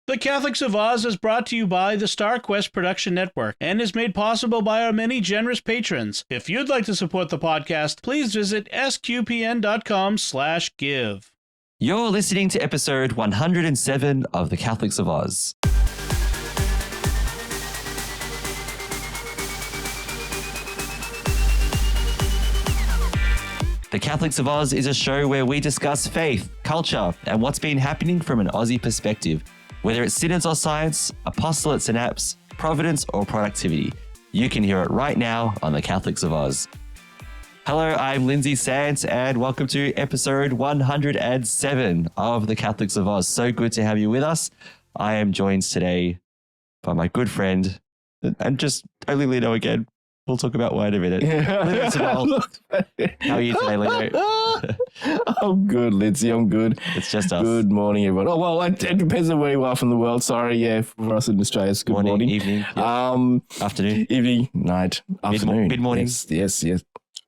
The Catholics of Oz is brought to you by the Star Quest Production Network and is made possible by our many generous patrons. If you'd like to support the podcast, please visit sqpn.com/give. You're listening to episode 107 of The Catholics of Oz. The Catholics of Oz is a show where we discuss faith, culture, and what's been happening from an Aussie perspective. Whether it's synods or science, apostolates and apps, providence or productivity, you can hear it right now on The Catholics of Oz. Hello, I'm Lindsay, Sant, and welcome to episode 107 of The Catholics of Oz. So good to have you with us. I am joined today by my good friend, and just only Lino again. We'll talk about why in a minute. Lino Saubolle. How are you today, Lino? I'm good, Lindsay. I'm good. It's just us. Good morning, everyone. Oh, well, it depends on where you are from the world. Sorry, yeah, for us in Australia, it's good morning. Evening. Yeah. Afternoon. Evening, night, afternoon. Mid-morning. Yes.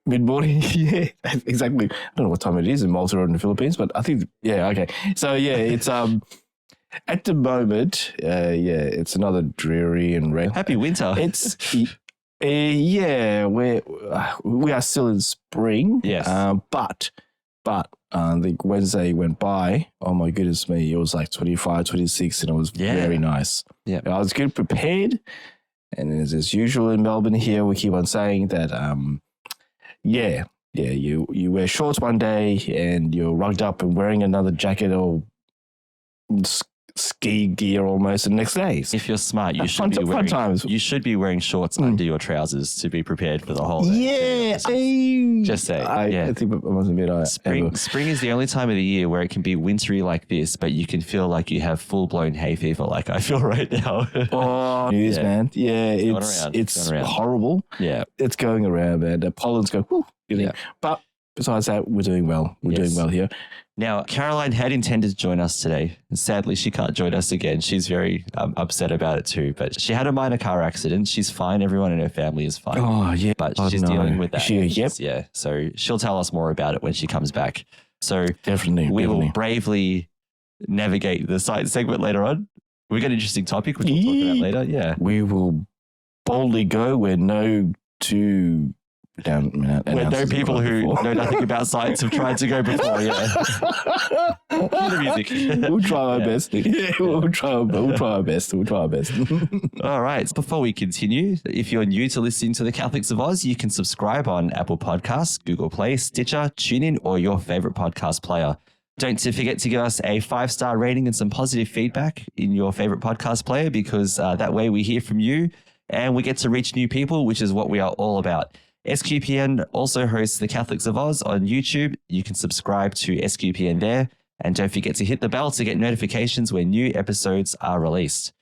Mid-morning, yeah, exactly. I don't know what time it is in Malta or in the Philippines, but I think, yeah, okay. So, yeah, it's at the moment, it's another dreary and rain. Happy winter. It's... yeah, we are still in spring. Yes. But the Wednesday went by. Oh my goodness me. It was like 25, 26 and it was very nice. Yeah. I was good prepared. And as usual in Melbourne here, we keep on saying that, you wear shorts one day and you're rugged up and wearing another jacket or ski gear almost the next day. If you're smart, you should be wearing shorts under your trousers to be prepared for the whole day. Yeah. Just say. I think I must admit Spring is the only time of the year where it can be wintry like this, but you can feel like you have full-blown hay fever like I feel right now. Oh, it is, man. Yeah, it's horrible. Yeah. It's going around, man. The pollen's going, whoo. Yeah. But besides that, we're doing well. We're doing well here. Now, Caroline had intended to join us today. And sadly, she can't join us again. She's very upset about it too. But she had a minor car accident. She's fine. Everyone in her family is fine. Oh, yeah. But she's dealing with that. Yep. Yeah. So she'll tell us more about it when she comes back. So definitely. Will bravely navigate the science segment later on. We've got an interesting topic, which we'll talk about later. Yeah. We will boldly go where no two... Where no people who know nothing about science have tried to go before, Cue the music. We'll try our best. Yeah, we'll try our best. All right. Before we continue, if you're new to listening to The Catholics of Oz, you can subscribe on Apple Podcasts, Google Play, Stitcher, TuneIn, or your favorite podcast player. Don't forget to give us a 5-star rating and some positive feedback in your favorite podcast player, because that way we hear from you and we get to reach new people, which is what we are all about. SQPN also hosts The Catholics of Oz on YouTube. You can subscribe to SQPN there. And don't forget to hit the bell to get notifications when new episodes are released.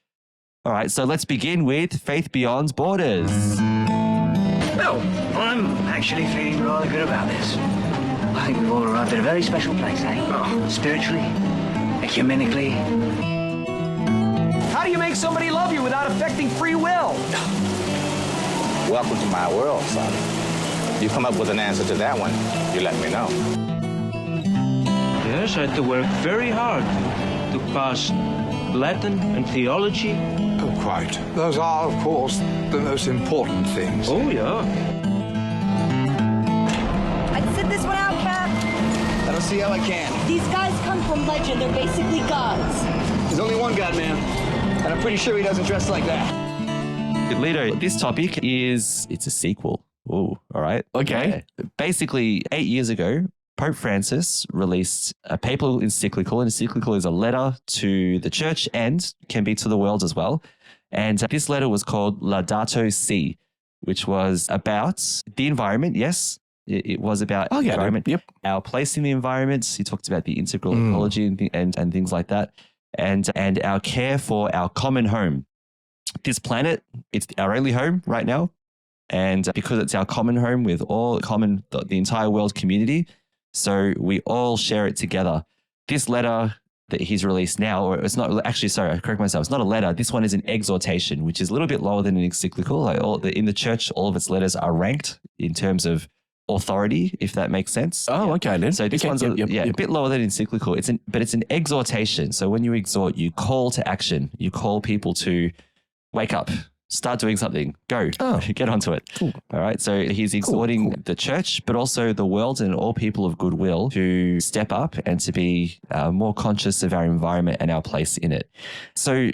All right, so let's begin with Faith Beyond Borders. Well, I'm actually feeling rather good about this. I think we've all arrived at a very special place, eh? Spiritually, ecumenically. How do you make somebody love you without affecting free will? Welcome to my world, son. You come up with an answer to that one, you let me know. Yes, I had to work very hard to pass Latin and theology. Oh, quite. Those are, of course, the most important things. Oh, yeah. I'd sit this one out, Cap. I don't see how I can. These guys come from legend. They're basically gods. There's only one God, man. And I'm pretty sure he doesn't dress like that. Lino, this topic it's a sequel. Ooh, all right. Okay. Yeah. Basically, 8 years ago, Pope Francis released a papal encyclical. An encyclical is a letter to the church and can be to the world as well. And this letter was called Laudato Si, which was about the environment. Yes, it was about the environment. Yep. Our place in the environment. He talked about the integral ecology and things like that. And our care for our common home. This planet, it's our only home right now. And because it's our common home with the entire world community, so we all share it together. This letter that he's released now, or it's not actually, sorry, I correct myself. It's not a letter. This one is an exhortation, which is a little bit lower than an encyclical. In the church, all of its letters are ranked in terms of authority, if that makes sense. Oh, okay then. So this one's a bit lower than encyclical. But it's an exhortation. So when you exhort, you call to action. You call people to wake up, start doing something, go, get onto it. Cool. All right. So he's exhorting the church, but also the world and all people of goodwill to step up and to be more conscious of our environment and our place in it. So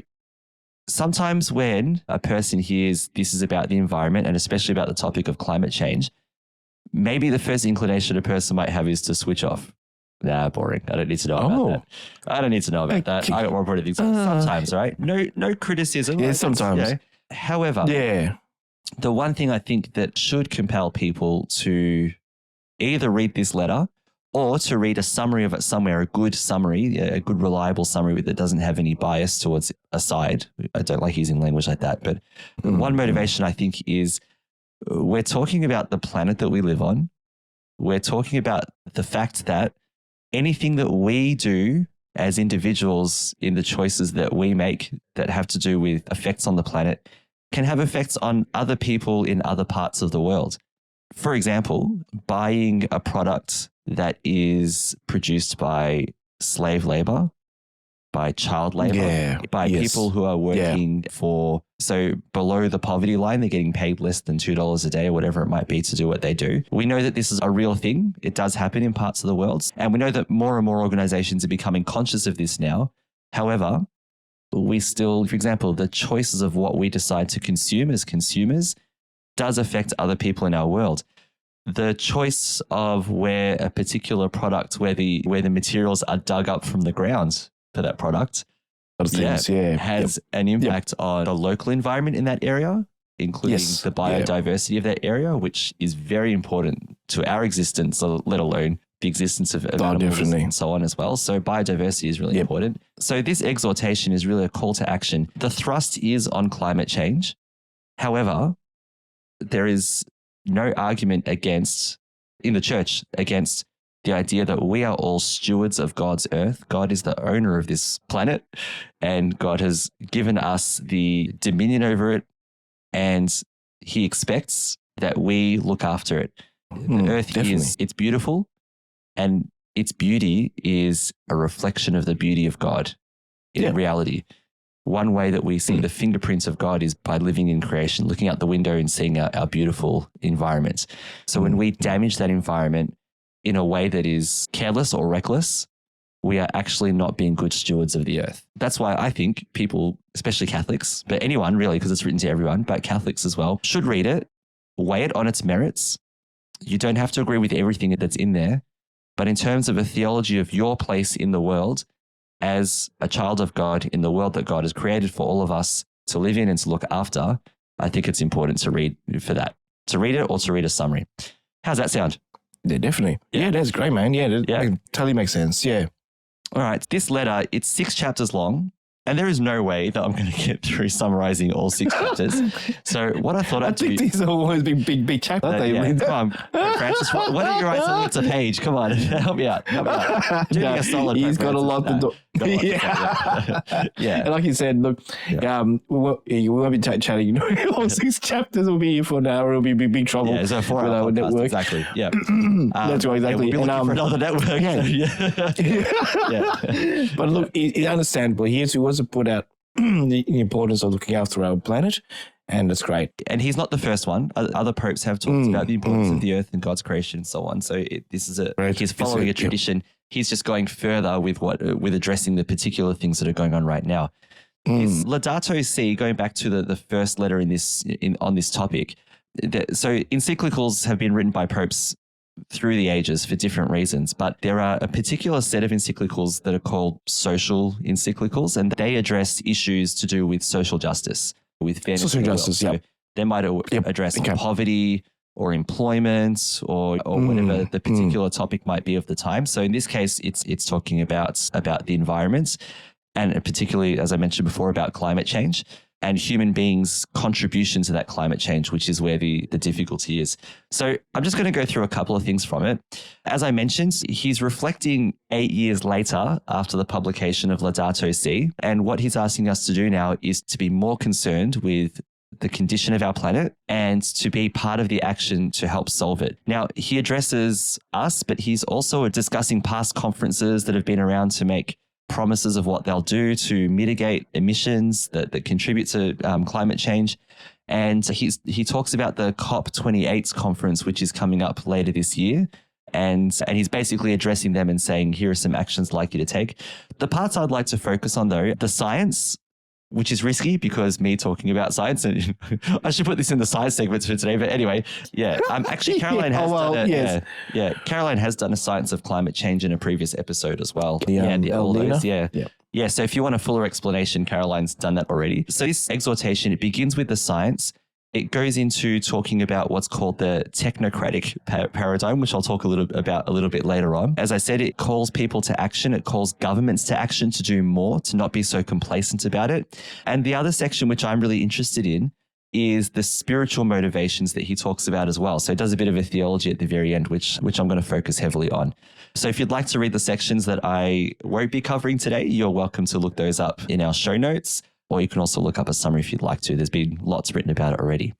sometimes when a person hears this is about the environment and especially about the topic of climate change, maybe the first inclination a person might have is to switch off. Nah, boring. I don't need to know about that. I don't need to know about that. I got more important things. Sometimes, right? No criticism. Yeah, sometimes. However, the one thing I think that should compel people to either read this letter or to read a summary of it somewhere, a good summary, a good reliable summary that doesn't have any bias towards a side. I don't like using language like that. But one motivation I think is we're talking about the planet that we live on. We're talking about the fact that anything that we do as individuals in the choices that we make that have to do with effects on the planet can have effects on other people in other parts of the world. For example, buying a product that is produced by slave labor, by child labor, by people who are working so below the poverty line, they're getting paid less than $2 a day or whatever it might be to do what they do. We know that this is a real thing. It does happen in parts of the world. And we know that more and more organizations are becoming conscious of this now. However, we still, for example, the choices of what we decide to consume as consumers does affect other people in our world. The choice of where a particular product, where the materials are dug up from the ground for that product, has an impact on the local environment in that area, including the biodiversity of that area, which is very important to our existence, let alone the existence of animals and so on as well. So biodiversity is really important. So this exhortation is really a call to action. The thrust is on climate change. However, there is no argument in the church against the idea that we are all stewards of God's earth. God is the owner of this planet, and God has given us the dominion over it, and he expects that we look after it. The earth it's beautiful, and its beauty is a reflection of the beauty of God in reality. One way that we see the fingerprints of God is by living in creation, looking out the window and seeing our beautiful environment. So when we damage that environment in a way that is careless or reckless, we are actually not being good stewards of the earth. That's why I think people, especially Catholics, but anyone really, because it's written to everyone, but Catholics as well, should read it, weigh it on its merits. You don't have to agree with everything that's in there, but in terms of a theology of your place in the world as a child of God in the world that God has created for all of us to live in and to look after, I think it's important to read for that, to read it or to read a summary. How's that sound? Yeah, definitely. Yeah, that's great, man. Yeah, that totally makes sense. Yeah. All right. This letter, it's 6 chapters long, and there is no way that I'm going to get through summarizing all 6 chapters. So what I thought I'd do... I think these are always big chapters. Come on, Francis, why don't you write something that's a page? Come on, help me out. Doing a solid. He's got a lot to do. And like you said, look, we won't be chatting. All 6 chapters will be here for an hour. It'll be big trouble. Yeah, it's a 4-hour podcast, network. Exactly. Yeah, that's right. Exactly. We'll be looking for another network. But look, it's understandable. He wants to put out the importance of looking after our planet, and it's great. And he's not the first one. Other popes have talked about the importance of the earth and God's creation and so on. So this is he's following a tradition. He's just going further with addressing the particular things that are going on right now. His Laudato Si, going back to the first letter on this topic. So encyclicals have been written by popes through the ages for different reasons, but there are a particular set of encyclicals that are called social encyclicals, and they address issues to do with social justice, with fairness. Social justice, so they might address poverty or employment or whatever the particular topic might be of the time. So in this case, it's talking about the environment, and particularly, as I mentioned before, about climate change and human beings' contribution to that climate change, which is where the difficulty is. So I'm just going to go through a couple of things from it. As I mentioned, he's reflecting 8 years later after the publication of Laudato Si, and what he's asking us to do now is to be more concerned with the condition of our planet and to be part of the action to help solve it. Now, he addresses us, but he's also discussing past conferences that have been around to make promises of what they'll do to mitigate emissions that contribute to climate change. And he talks about the COP28 conference, which is coming up later this year. And he's basically addressing them and saying, here are some actions I'd like you to take. The parts I'd like to focus on, though, the science, which is risky because me talking about science, and I should put this in the science segments for today. But anyway, yeah, actually Caroline has done it. Yeah, Caroline has done a science of climate change in a previous episode as well. Lino? Yeah. So if you want a fuller explanation, Caroline's done that already. So this exhortation, it begins with the science. It goes into talking about what's called the technocratic paradigm, which I'll talk a little bit later on. As I said, it calls people to action. It calls governments to action, to do more, to not be so complacent about it. And the other section, which I'm really interested in, is the spiritual motivations that he talks about as well. So it does a bit of a theology at the very end, which I'm going to focus heavily on. So if you'd like to read the sections that I won't be covering today, you're welcome to look those up in our show notes. Or you can also look up a summary if you'd like to. There's been lots written about it already.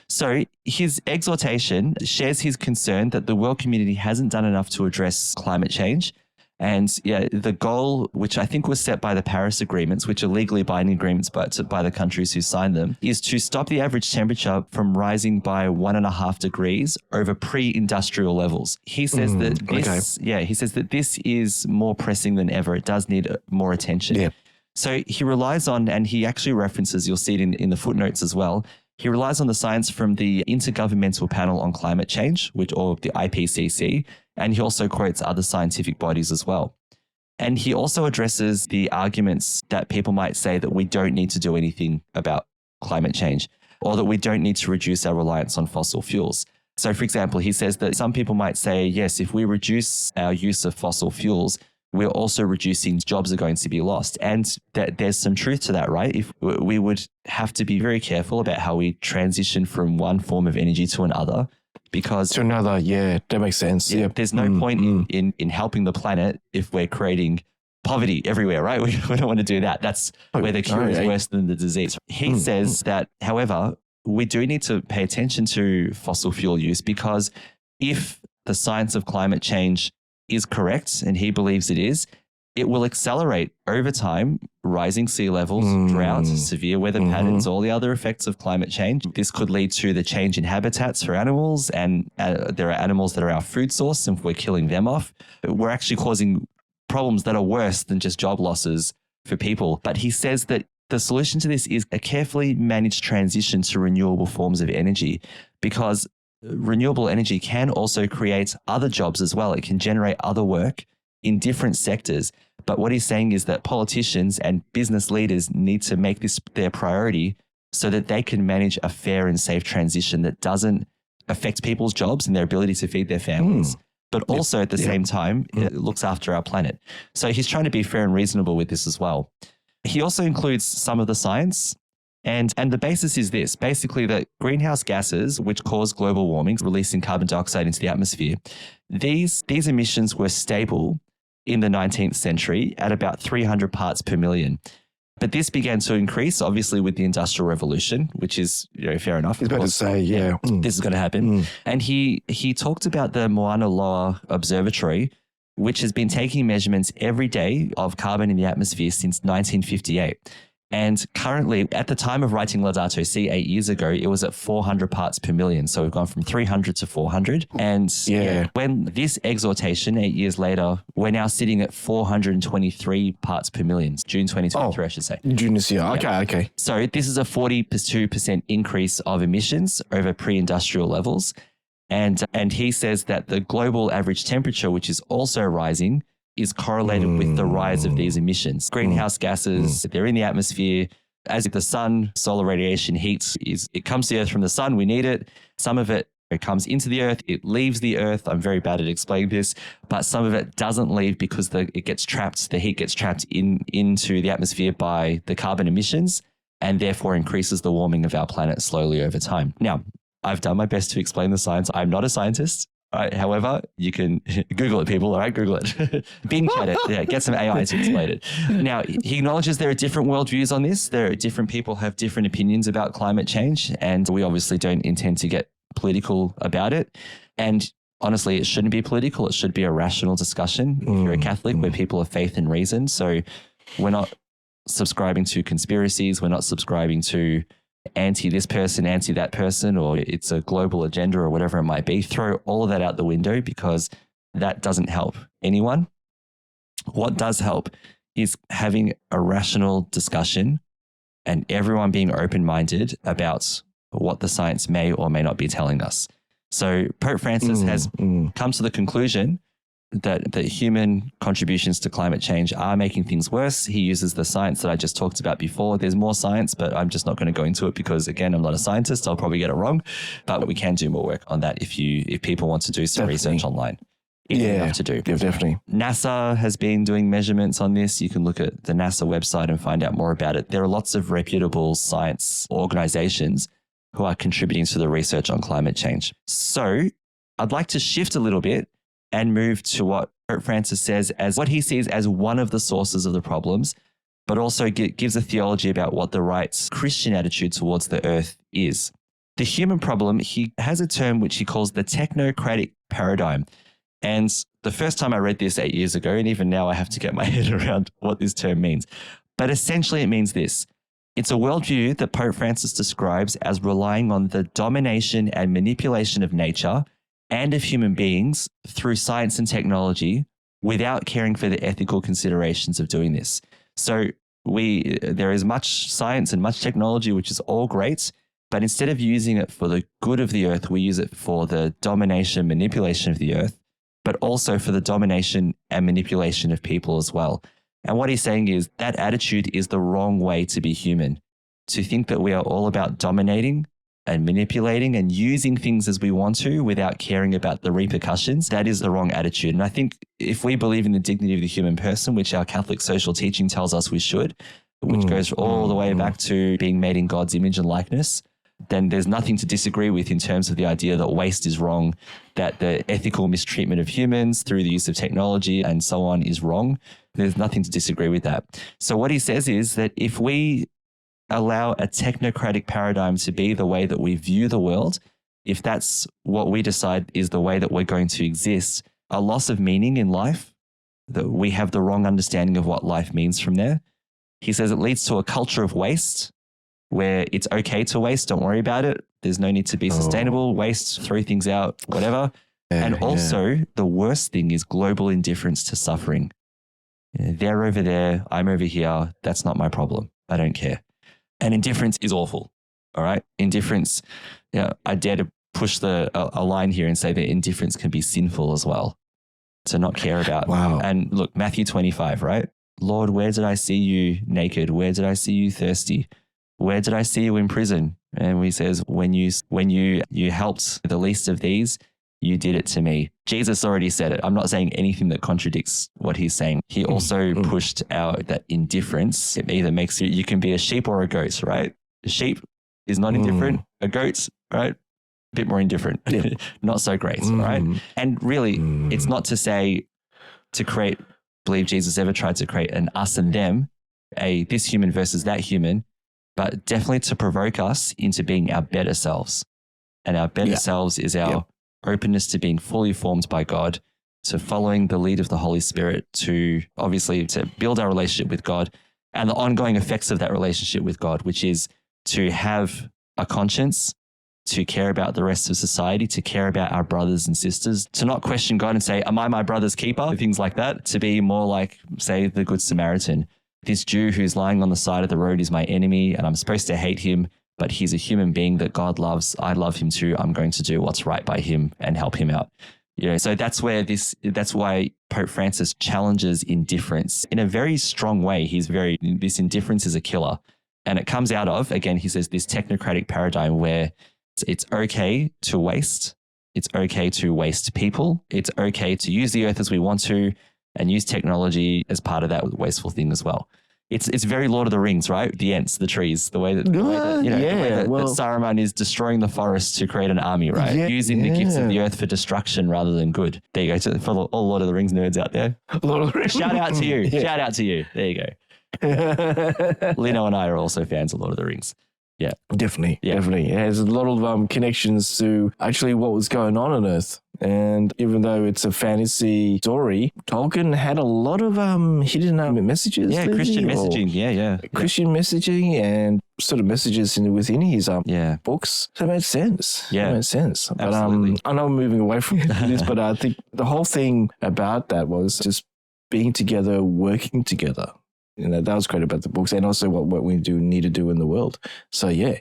So his exhortation shares his concern that the world community hasn't done enough to address climate change. And the goal, which I think was set by the Paris Agreements, which are legally binding agreements by the countries who signed them, is to stop the average temperature from rising by 1.5 degrees over pre-industrial levels. He says that this is more pressing than ever. It does need more attention. Yeah. So he relies on, and he actually references, you'll see it in the footnotes as well, he relies on the science from the Intergovernmental Panel on Climate Change, or the IPCC, and he also quotes other scientific bodies as well. And he also addresses the arguments that people might say that we don't need to do anything about climate change, or that we don't need to reduce our reliance on fossil fuels. So, for example, he says that some people might say, yes, if we reduce our use of fossil fuels, we're also reducing jobs are going to be lost. And there's some truth to that, right? If we would have to be very careful about how we transition from one form of energy to another, because to another, that makes sense. Yeah, there's no point in helping the planet if we're creating poverty everywhere, right? We don't want to do that. That's where the cure is worse than the disease. He says that, however, we do need to pay attention to fossil fuel use, because if the science of climate change is correct, and he believes it is, it will accelerate over time rising sea levels, drought, severe weather patterns, all the other effects of climate change. This could lead to the change in habitats for animals, and there are animals that are our food source, and if we're killing them off, we're actually causing problems that are worse than just job losses for people. But he says that the solution to this is a carefully managed transition to renewable forms of energy, because renewable energy can also create other jobs as well. It can generate other work in different sectors. But what he's saying is that politicians and business leaders need to make this their priority so that they can manage a fair and safe transition that doesn't affect people's jobs and their ability to feed their families, but also at the same time, it looks after our planet. So he's trying to be fair and reasonable with this as well. He also includes some of the science. And the basis is this, basically that greenhouse gases, which cause global warming, releasing carbon dioxide into the atmosphere, these emissions were stable in the 19th century at about 300 parts per million. But this began to increase, obviously, with the Industrial Revolution, which is fair enough. I was about to say, this is going to happen. And he talked about the Mauna Loa Observatory, which has been taking measurements every day of carbon in the atmosphere since 1958. And currently, at the time of writing Laudato Si 8 years ago, it was at 400 parts per million. So we've gone from 300 to 400. And when this exhortation 8 years later, we're now sitting at 423 parts per million. June 2023, I should say. June this year. Okay. So this is a 42% increase of emissions over pre-industrial levels. And he says that the global average temperature, which is also rising, is correlated with the rise of these emissions. Greenhouse gases, they're in the atmosphere. As the sun, solar radiation heats, it comes to the earth from the sun, we need it. Some of it comes into the earth, it leaves the earth. I'm very bad at explaining this, but some of it doesn't leave because the heat gets trapped into the atmosphere by the carbon emissions, and therefore increases the warming of our planet slowly over time. Now, I've done my best to explain the science. I'm not a scientist. Right? However, you can Google it, people. All right, Google it. Bing chat it. Yeah, get some AI to explain it. Now, he acknowledges there are different worldviews on this. There are different people have different opinions about climate change, and we obviously don't intend to get political about it. And honestly, it shouldn't be political. It should be a rational discussion. If you're a Catholic, we're people of faith and reason. So we're not subscribing to conspiracies. We're not subscribing to anti this person, anti that person, or it's a global agenda or whatever it might be. Throw all of that out the window because that doesn't help anyone. What does help is having a rational discussion and everyone being open-minded about what the science may or may not be telling us. So Pope Francis has come to the conclusion that human contributions to climate change are making things worse. He uses the science that I just talked about before. There's more science, but I'm just not going to go into it because, again, I'm not a scientist. I'll probably get it wrong. But we can do more work on that if people want to do some research online. Easy enough to do. Yeah, definitely. NASA has been doing measurements on this. You can look at the NASA website and find out more about it. There are lots of reputable science organizations who are contributing to the research on climate change. So I'd like to shift a little bit and move to what Pope Francis says as what he sees as one of the sources of the problems, but also gives a theology about what the right Christian attitude towards the earth is. The human problem, he has a term which he calls the technocratic paradigm. And the first time I read this 8 years ago, and even now I have to get my head around what this term means. But essentially it means this. It's a worldview that Pope Francis describes as relying on the domination and manipulation of nature and of human beings through science and technology without caring for the ethical considerations of doing this. So there is much science and much technology, which is all great, but instead of using it for the good of the earth, we use it for the domination, manipulation of the earth, but also for the domination and manipulation of people as well. And what he's saying is that attitude is the wrong way to be human. To think that we are all about dominating and manipulating and using things as we want to without caring about the repercussions, that is the wrong attitude. And I think if we believe in the dignity of the human person, which our Catholic social teaching tells us we should, which goes all the way back to being made in God's image and likeness, then there's nothing to disagree with in terms of the idea that waste is wrong, that the ethical mistreatment of humans through the use of technology and so on is wrong. There's nothing to disagree with that. So what he says is that if we allow a technocratic paradigm to be the way that we view the world, if that's what we decide is the way that we're going to exist, a loss of meaning in life, that we have the wrong understanding of what life means from there. He says it leads to a culture of waste where it's okay to waste, don't worry about it. There's no need to be sustainable, waste, throw things out, whatever. And also the worst thing is global indifference to suffering. They're over there, I'm over here. That's not my problem. I don't care. And indifference is awful. All right. Indifference, I dare to push a line here and say that indifference can be sinful as well, to not care about. Wow. And look, Matthew 25, right? Lord, where did I see you naked? Where did I see you thirsty? Where did I see you in prison? And he says, when you helped the least of these, you did it to me. Jesus already said it. I'm not saying anything that contradicts what he's saying. He also pushed out that indifference. It either makes you can be a sheep or a goat, right? A sheep is not indifferent. A goat, right? A bit more indifferent. Not so great, right? And really, it's not to say believe Jesus ever tried to create an us and them, this human versus that human, but definitely to provoke us into being our better selves. And our better selves is our openness to being fully formed by God, to following the lead of the Holy Spirit, to build our relationship with God and the ongoing effects of that relationship with God, which is to have a conscience, to care about the rest of society, to care about our brothers and sisters, to not question God and say, am I my brother's keeper? Things like that, to be more like, say, the Good Samaritan. This Jew who's lying on the side of the road is my enemy and I'm supposed to hate him, but he's a human being that God loves. I love him too. I'm going to do what's right by him and help him out. So that's why Pope Francis challenges indifference in a very strong way. This indifference is a killer. And it comes out of, again, he says, this technocratic paradigm where it's okay to waste. It's okay to waste people. It's okay to use the earth as we want to and use technology as part of that wasteful thing as well. it's very Lord of the Rings, right? The Ents, the trees, the way that, the way that Saruman is destroying the forest to create an army, right? Using the gifts of the earth for destruction rather than good. There you go. For all Lord of the Rings nerds out there. Lord of the Rings. Shout out to you. Shout out to you. There you go. Lino and I are also fans of Lord of the Rings. Yeah. Definitely. Yeah, there's a lot of connections to actually what was going on Earth. And even though it's a fantasy story, Tolkien had a lot of hidden messages. Yeah, Christian messaging. Christian messaging and sort of messages within his books. So it made sense. Yeah. It made sense. But Absolutely. I know I'm moving away from this, but I think the whole thing about that was just being together, working together. You know, that was great about the books, and also what we need to do in the world. So yeah.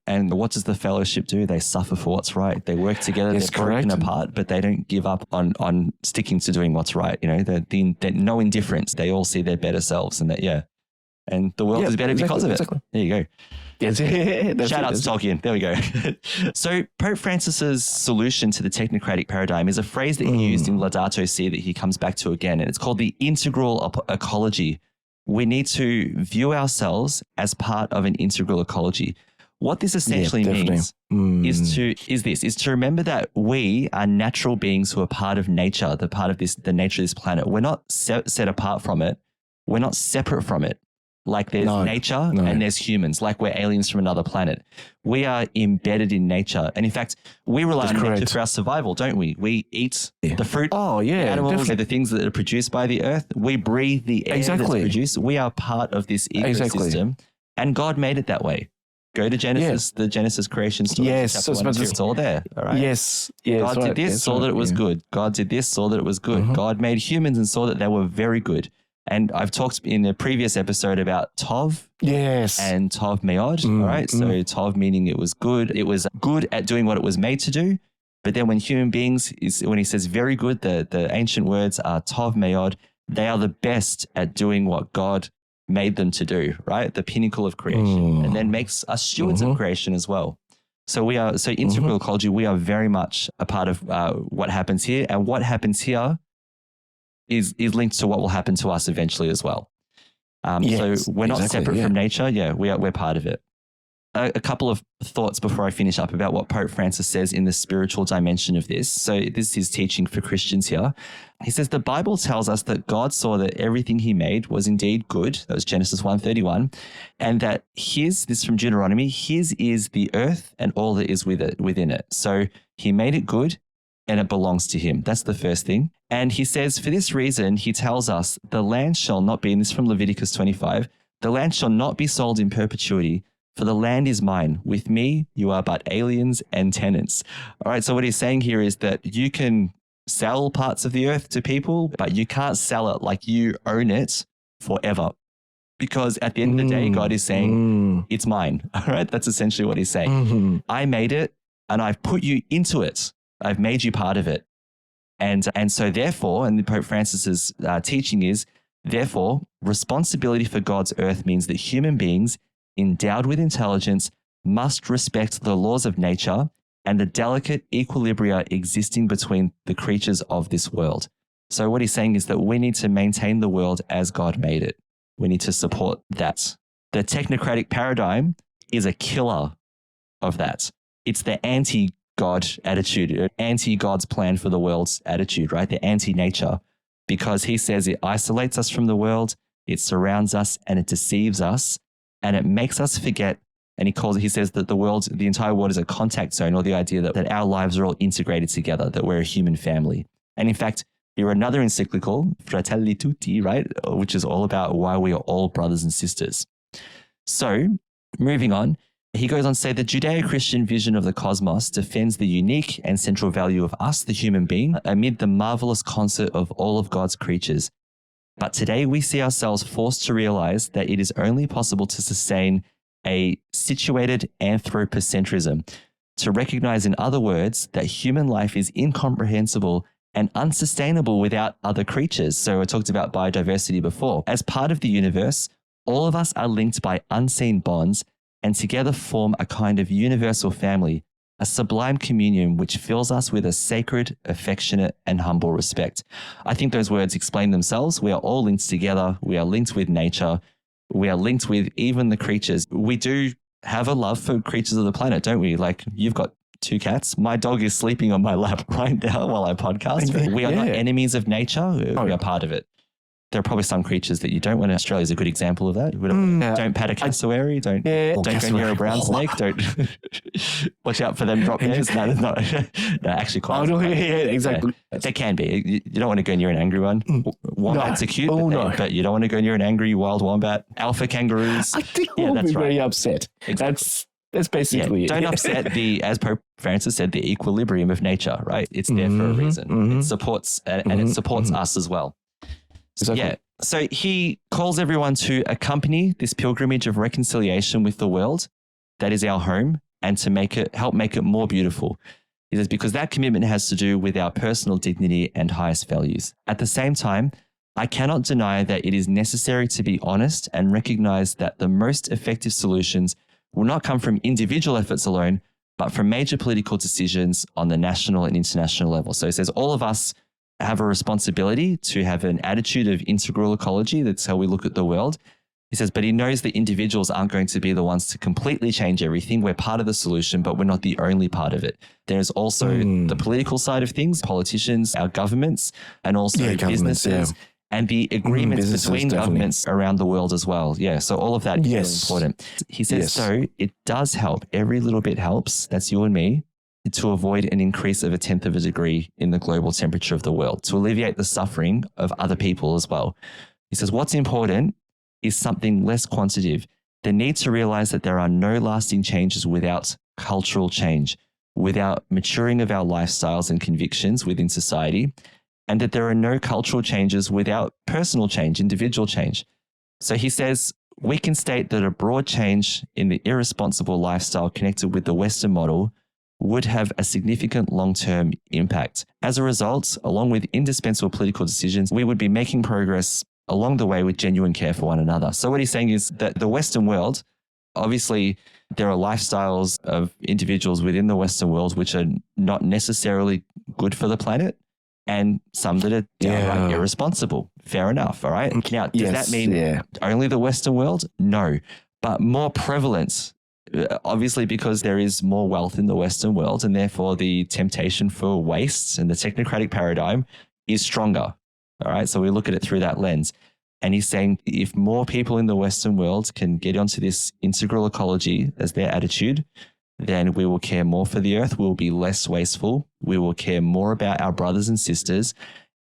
And what does the fellowship do? They suffer for what's right. They work together. Yes, they're broken apart, but they don't give up on sticking to doing what's right. You know, they're no indifference. They all see their better selves, and and the world is better because of it. Exactly. There you go. Yes, Shout out to Tolkien. There we go. So Pope Francis's solution to the technocratic paradigm is a phrase that he used in Laudato Si that he comes back to again, and it's called the integral ecology. We need to view ourselves as part of an integral ecology. What this essentially means is to remember that we are natural beings who are part of nature, the nature of this planet. We're not set apart from it. We're not separate from it. Like there's nature and there's humans, like we're aliens from another planet. We are embedded in nature. And in fact, we rely on nature for our survival, don't we? We eat the fruit, animals, the things that are produced by the earth. We breathe the air that's produced. We are part of this ecosystem. And God made it that way. Go to Genesis, the Genesis creation story. Yes, it's all there. All right. Yes. God did this, saw that it was good. God did this, saw that it was good. God made humans and saw that they were very good. And I've talked in a previous episode about Tov and Tov Meod, all right? So Tov meaning it was good at doing what it was made to do. But then when human beings, when he says very good, the ancient words are Tov Meod, they are the best at doing what God made them to do, right? The pinnacle of creation, and then makes us stewards of creation as well. So integral ecology, we are very much a part of what happens here, and what happens here is linked to what will happen to us eventually as well. So we're not separate from nature. Yeah, we're part of it. A couple of thoughts before I finish up about what Pope Francis says in the spiritual dimension of this. So this is his teaching for Christians here. He says the Bible tells us that God saw that everything he made was indeed good. That was Genesis 1:31. And that this is from Deuteronomy, his is the earth and all that is within it. So he made it good and it belongs to him. That's the first thing. And he says, for this reason, he tells us the land shall not be, and this is from Leviticus 25, the land shall not be sold in perpetuity, for the land is mine. With me, you are but aliens and tenants. All right. So what he's saying here is that you can sell parts of the earth to people, but you can't sell it like you own it forever. Because at the end of the day, God is saying, it's mine. All right. That's essentially what he's saying. I made it and I've put you into it. I've made you part of it. And so therefore, and Pope Francis's teaching is, therefore, responsibility for God's earth means that human beings endowed with intelligence must respect the laws of nature and the delicate equilibria existing between the creatures of this world. So what he's saying is that we need to maintain the world as God made it. We need to support that. The technocratic paradigm is a killer of that. It's the anti-God attitude, anti-God's plan for the world's attitude, right? The anti-nature, because he says it isolates us from the world, it surrounds us, and it deceives us, and it makes us forget. And he says that the entire world is a contact zone, or the idea that our lives are all integrated together, that we're a human family. And in fact, he wrote another encyclical, Fratelli Tutti, right? Which is all about why we are all brothers and sisters. So moving on, he goes on to say the Judeo-Christian vision of the cosmos defends the unique and central value of us, the human being, amid the marvelous concert of all of God's creatures. But today we see ourselves forced to realize that it is only possible to sustain a situated anthropocentrism, to recognize, in other words, that human life is incomprehensible and unsustainable without other creatures. So I talked about biodiversity before. As part of the universe, all of us are linked by unseen bonds and together form a kind of universal family, a sublime communion which fills us with a sacred, affectionate, and humble respect. I think those words explain themselves. We are all linked together. We are linked with nature. We are linked with even the creatures. We do have a love for creatures of the planet, don't we? Like, you've got 2 cats. My dog is sleeping on my lap right now while I podcast. We are not enemies of nature. We are part of it. There are probably some creatures that you don't want. Australia is a good example of that. Don't pat a cassowary. Don't go near a brown snake. Don't watch out for them drop bears. No, actually quite. Exactly. Yeah, they can be. You don't want to go near an angry one. Wombats are cute, but you don't want to go near an angry wild wombat. Alpha kangaroos. I think we'll be very upset. Exactly. That's basically it. Don't upset as Pope Francis said, the equilibrium of nature, right? It's there for a reason. It supports, and it supports us as well. Exactly. So he calls everyone to accompany this pilgrimage of reconciliation with the world that is our home, and to help make it more beautiful. He says, because that commitment has to do with our personal dignity and highest values. At the same time, I cannot deny that it is necessary to be honest and recognize that the most effective solutions will not come from individual efforts alone, but from major political decisions on the national and international level. So he says all of us have a responsibility to have an attitude of integral ecology. That's how we look at the world. He says, but he knows that individuals aren't going to be the ones to completely change everything. We're part of the solution, but we're not the only part of it. There's also the political side of things, politicians, our governments, and also businesses, and the agreements between governments around the world as well. Yeah, so all of that is really important. He says, so it does help. Every little bit helps. That's you and me. To avoid an increase of 1/10 of a degree in the global temperature of the world, to alleviate the suffering of other people as well. He says, what's important is something less quantitative. The need to realize that there are no lasting changes without cultural change, without maturing of our lifestyles and convictions within society, and that there are no cultural changes without personal change, individual change. So he says, we can state that a broad change in the irresponsible lifestyle connected with the Western model would have a significant long-term impact. As a result, along with indispensable political decisions, we would be making progress along the way with genuine care for one another. So what he's saying is that the Western world, obviously there are lifestyles of individuals within the Western world which are not necessarily good for the planet, and some that are downright irresponsible. Fair enough, all right? Now, does that mean only the Western world? No, but more prevalent. Obviously, because there is more wealth in the Western world, and therefore the temptation for waste and the technocratic paradigm is stronger. All right. So we look at it through that lens. And he's saying if more people in the Western world can get onto this integral ecology as their attitude, then we will care more for the earth. We'll be less wasteful. We will care more about our brothers and sisters,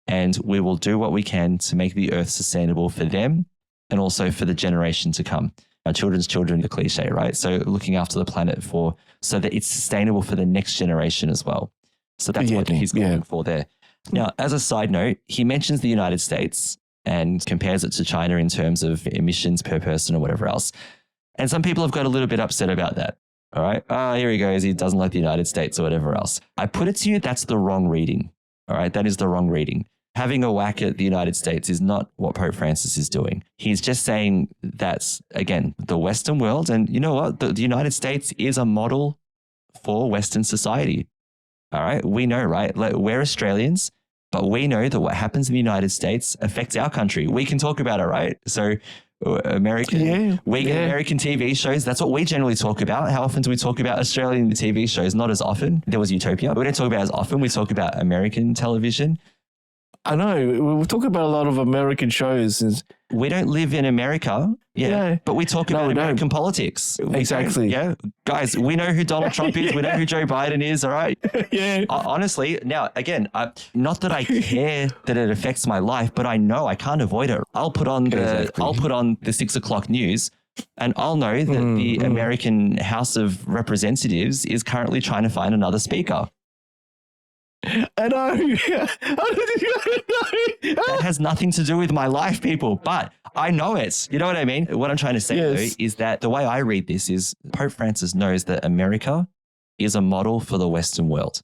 and we will do what we can to make the earth sustainable for them and also for the generation to come. Our children's children, the cliche, right? So looking after the planet so that it's sustainable for the next generation as well. So that's what he's going for there. Now, as a side note, he mentions the United States and compares it to China in terms of emissions per person or whatever else. And some people have got a little bit upset about that. All right. Here he goes. He doesn't like the United States or whatever else. I put it to you, that's the wrong reading. All right. That is the wrong reading. Having a whack at the United States is not what Pope Francis is doing. He's just saying that's, again, the Western world. And you know what? The United States is a model for Western society. All right. We know, right? We're Australians, but we know that what happens in the United States affects our country. We can talk about it, right? So American TV shows, that's what we generally talk about. How often do we talk about Australian TV shows? Not as often. There was Utopia. We don't talk about it as often. We talk about American television. I know. We talk about a lot of American shows. We don't live in America. Yeah. But we talk about American politics. Exactly. Guys, we know who Donald Trump is. We know who Joe Biden is. All right. Honestly, now, again, not that I care that it affects my life, but I know I can't avoid it. I'll put on the 6 o'clock news, and I'll know that the American House of Representatives is currently trying to find another speaker. I know. That has nothing to do with my life, people, but I know it. You know what I mean? What I'm trying to say, though, is that the way I read this is Pope Francis knows that America is a model for the Western world,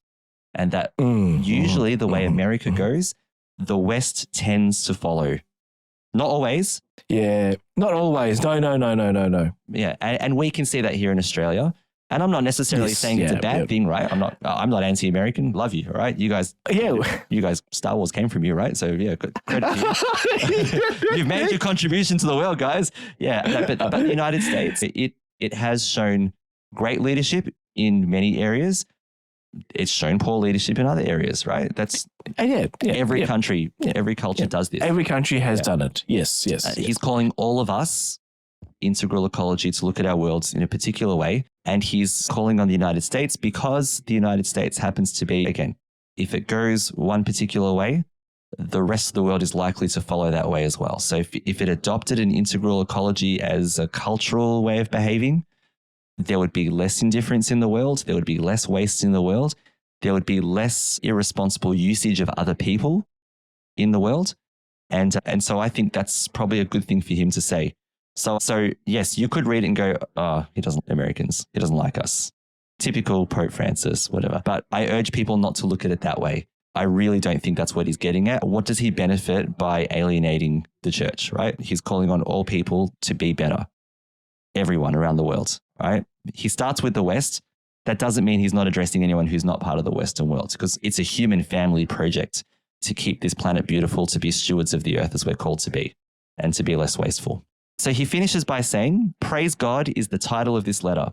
and that usually the way America goes, the West tends to follow. Not always. Yeah, not always. No. Yeah, and we can see that here in Australia. And I'm not necessarily Yes, saying it's a bad thing, right? I'm not anti-American. Love you, all right? You guys, Star Wars came from you, right? So yeah, credit to you. You've made your contribution to the world, guys. Yeah, but the United States, it has shown great leadership in many areas. It's shown poor leadership in other areas, right? That's every country, every culture does this. Every country has done it. Yes. He's calling all of us, integral ecology, to look at our worlds in a particular way. And he's calling on the United States because the United States happens to be, again, if it goes one particular way, the rest of the world is likely to follow that way as well. So if it adopted an integral ecology as a cultural way of behaving, there would be less indifference in the world. There would be less waste in the world. There would be less irresponsible usage of other people in the world. And so I think that's probably a good thing for him to say. So yes, you could read it and go, oh, he doesn't like Americans. He doesn't like us. Typical Pope Francis, whatever. But I urge people not to look at it that way. I really don't think that's what he's getting at. What does he benefit by alienating the church, right? He's calling on all people to be better. Everyone around the world, right? He starts with the West. That doesn't mean he's not addressing anyone who's not part of the Western world, because it's a human family project to keep this planet beautiful, to be stewards of the earth as we're called to be, and to be less wasteful. So he finishes by saying, praise God is the title of this letter.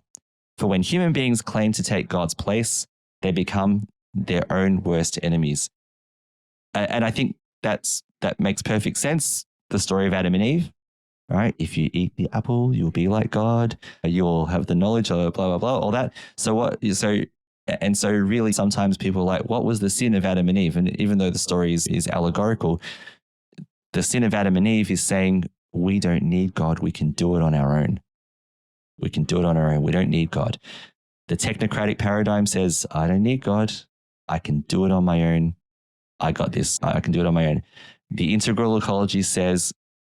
For when human beings claim to take God's place, they become their own worst enemies. And I think that makes perfect sense. The story of Adam and Eve, right? If you eat the apple, you'll be like God. You'll have the knowledge of blah, blah, blah, all that. So really sometimes people are like, what was the sin of Adam and Eve? And even though the story is allegorical, the sin of Adam and Eve is saying, we don't need God. We can do it on our own. We can do it on our own. We don't need God. The technocratic paradigm says, I don't need God. I can do it on my own. I got this. I can do it on my own. The integral ecology says,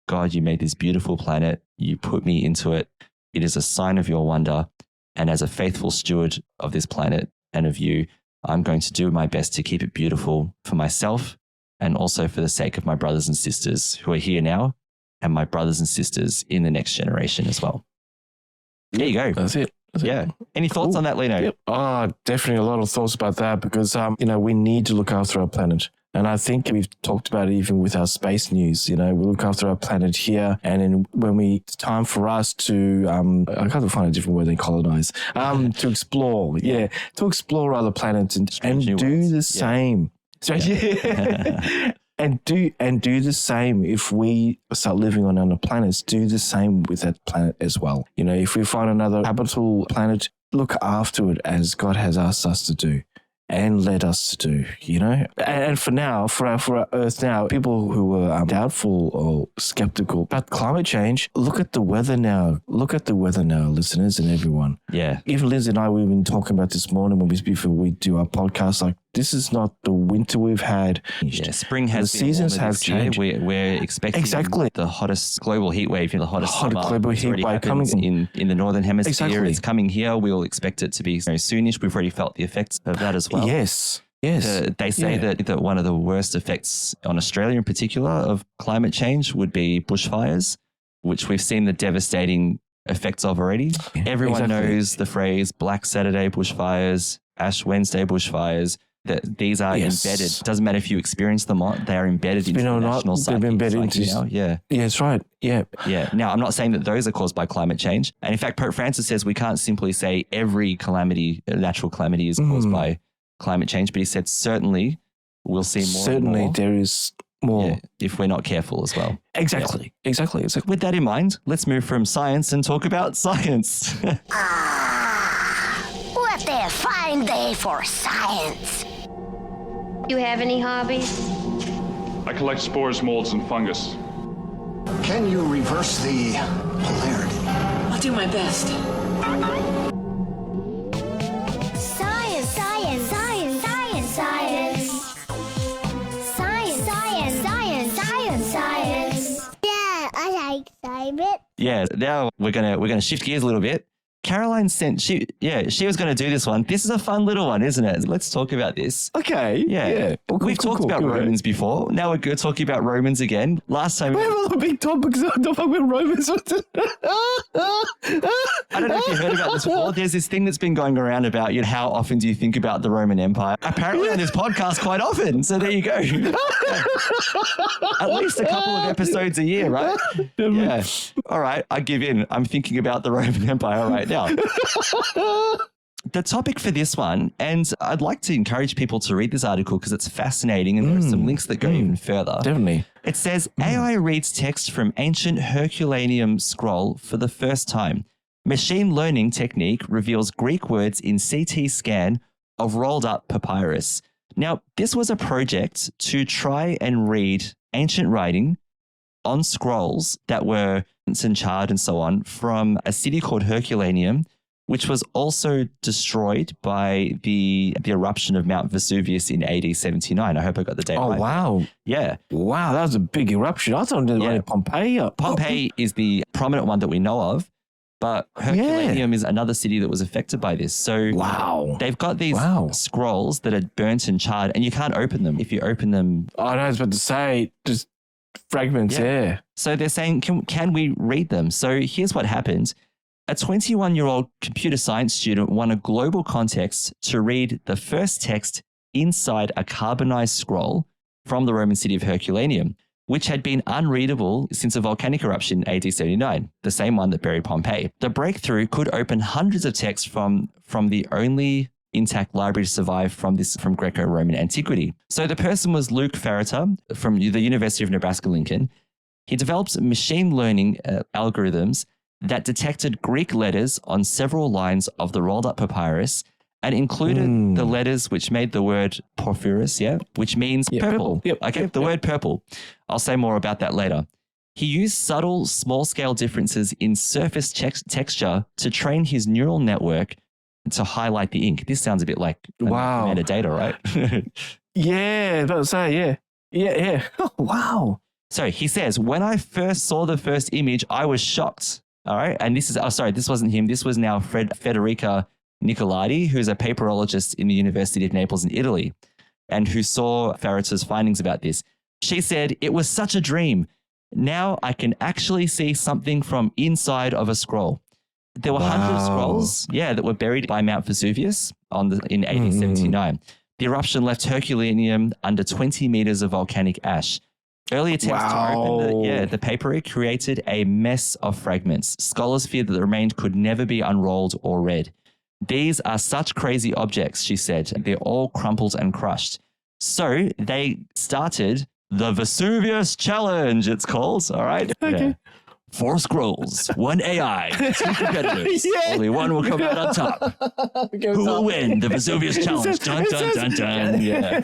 God, you made this beautiful planet. You put me into it. It is a sign of your wonder. And as a faithful steward of this planet and of you, I'm going to do my best to keep it beautiful for myself and also for the sake of my brothers and sisters who are here now and my brothers and sisters in the next generation as well. There you go. That's it. Any thoughts on that, Lino? Yep. Definitely a lot of thoughts about that because, we need to look after our planet. And I think we've talked about it even with our space news. We look after our planet here. And then it's time for us to, I can't find a different word than colonize, to explore. Yeah. To explore other planets and do the same. And do the same if we start living on other planets. Do the same with that planet as well. If we find another habitable planet, look after it as God has asked us to do and led us to do. And for now, for our Earth now, people who are doubtful or skeptical about climate change, look at the weather now. Look at the weather now, listeners and everyone. Yeah. Even Lindsay and I, we've been talking about this morning before we do our podcast, like, this is not the winter we've had. Yeah, spring has the seasons have changed. We're expecting the hottest global heat wave, the hottest summer. Global heat wave coming in the northern hemisphere. Exactly. It's coming here. We'll expect it to be soonish. We've already felt the effects of that as well. Yes. They say that one of the worst effects on Australia in particular of climate change would be bushfires, which we've seen the devastating effects of already. Everyone knows the phrase Black Saturday bushfires, Ash Wednesday bushfires. That these are embedded. It doesn't matter if you experience them or not, they are embedded into the national psyche. They've embedded into now. Yeah, that's right. Yeah. Now, I'm not saying that those are caused by climate change. And in fact, Pope Francis says we can't simply say every natural calamity is caused by climate change, but he said certainly we'll see more. Certainly there is more if we're not careful as well. Exactly. With that in mind, let's move from science and talk about science. What a fine day for science. You have any hobbies? I collect spores, molds, and fungus. Can you reverse the polarity? I'll do my best. Science. Yeah, I like science. Yeah, now we're gonna shift gears a little bit. Caroline sent, she was going to do this one. This is a fun little one, isn't it? Let's talk about this. Okay. Yeah. We've talked about Romans before. Now we're going to talk about Romans again. Last time... We have all the big topics. I don't talk about Romans. I don't know if you heard about this before. There's this thing that's been going around about, how often do you think about the Roman Empire? Apparently on this podcast quite often. So there you go. At least a couple of episodes a year, right? Yeah. All right. I give in. I'm thinking about the Roman Empire right now. The topic for this one, and I'd like to encourage people to read this article because it's fascinating and there are some links that go even further. Definitely. It says, AI reads text from ancient Herculaneum scroll for the first time. Machine learning technique reveals Greek words in CT scan of rolled up papyrus. Now, this was a project to try and read ancient writing on scrolls that were and charred and so on from a city called Herculaneum, which was also destroyed by the eruption of Mount Vesuvius in AD 79. I hope I got the date right. Oh, wow. Yeah. Wow, that was a big eruption. I thought it was Pompeii. Pompeii is the prominent one that we know of, but Herculaneum is another city that was affected by this. So they've got these scrolls that are burnt and charred, and you can't open them. If you open them... I was about to say, just fragments, yeah. So they're saying, can we read them? So here's what happened. A 21-year-old computer science student won a global contest to read the first text inside a carbonized scroll from the Roman city of Herculaneum, which had been unreadable since a volcanic eruption in AD 79, the same one that buried Pompeii. The breakthrough could open hundreds of texts from the only intact library to survive from Greco-Roman antiquity. So the person was Luke Ferriter from the University of Nebraska-Lincoln. He developed machine learning algorithms that detected Greek letters on several lines of the rolled up papyrus and included the letters which made the word porphyrus, which means purple. The word purple. I'll say more about that later. He used subtle, small-scale differences in surface texture to train his neural network to highlight the ink. This sounds a bit like metadata, right? Yeah, I was say, yeah. Oh, wow. So he says, when I first saw the first image, I was shocked. All right. And this wasn't him. This was now Federica Nicolati, who's a paperologist in the University of Naples in Italy, and who saw Ferriter's findings about this. She said, it was such a dream. Now I can actually see something from inside of a scroll. There were hundreds of scrolls, that were buried by Mount Vesuvius in AD 79. The eruption left Herculaneum under 20 meters of volcanic ash. Early attempts to open the paper created a mess of fragments. Scholars feared that the remains could never be unrolled or read. These are such crazy objects, she said. They're all crumpled and crushed. So they started the Vesuvius Challenge, it's called. All right. Okay. Yeah. 4 scrolls, 1 AI, 2 competitors. Only one will come out on top. Who will win the Vesuvius Challenge? Dun, dun, dun, dun. Yeah.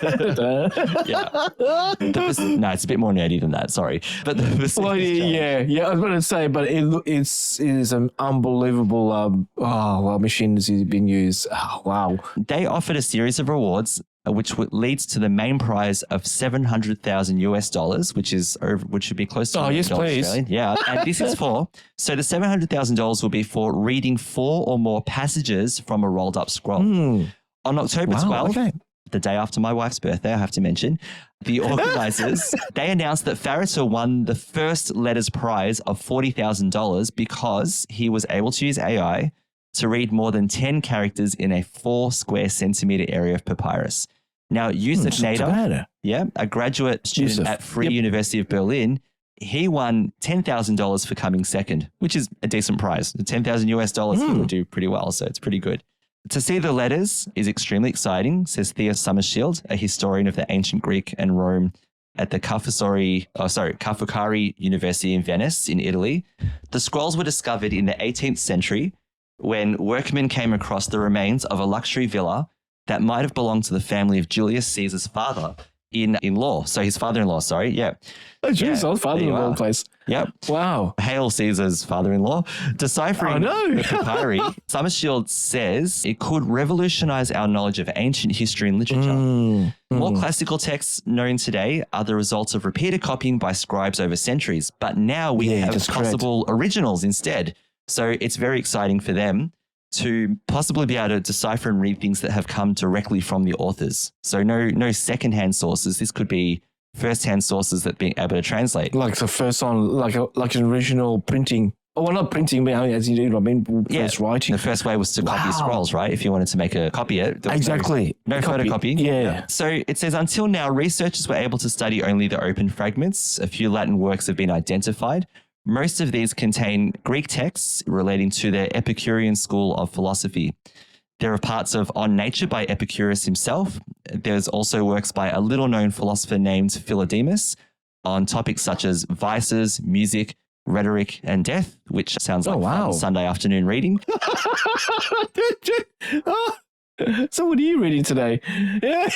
No, it's a bit more nerdy than that. Sorry. But the Vesuvius Challenge. I was going to say, but it is an unbelievable machine has been used. Oh, wow. They offered a series of rewards, which leads to the main prize of $700,000 which should be close to yes, please. Australian. Yeah, and this is so the $700,000 will be for reading 4 or more passages from a rolled up scroll. On October 12th, the day after my wife's birthday, I have to mention, the organizers, they announced that Ferriter won the first letters prize of $40,000 because he was able to use AI to read more than 10 characters in a 4 square centimeter area of papyrus. Now, Yusuf Nader, a graduate student at Free University of Berlin, he won $10,000 for coming second, which is a decent prize. The $10,000 he will do pretty well, so it's pretty good. To see the letters is extremely exciting, says Thea Summershield, a historian of the ancient Greek and Rome at the Ca' Foscari University in Venice in Italy. The scrolls were discovered in the 18th century when workmen came across the remains of a luxury villa that might have belonged to the family of Julius Caesar's father-in-law. So his father-in-law, sorry. Yeah. Oh, geez, old father-in-law place. Yep. Wow. Hail Caesar's father-in-law. Deciphering the papyri, Summershield says it could revolutionize our knowledge of ancient history and literature. More classical texts known today are the result of repeated copying by scribes over centuries, but now we have possible originals instead. So it's very exciting for them to possibly be able to decipher and read things that have come directly from the authors. So no secondhand sources. This could be first-hand sources that being able to translate. Like the first one, like an original printing Oh, well, not printing, but as you do, I mean, first writing. The first way was to copy scrolls, right? If you wanted to copy it. Exactly. No photocopying. Yeah. So it says, until now, researchers were able to study only the open fragments. A few Latin works have been identified. Most of these contain Greek texts relating to the Epicurean school of philosophy. There are parts of On Nature by Epicurus himself. There's also works by a little-known philosopher named Philodemus on topics such as vices, music, rhetoric, and death, which sounds like fun Sunday afternoon reading. So what are you reading today? Yeah.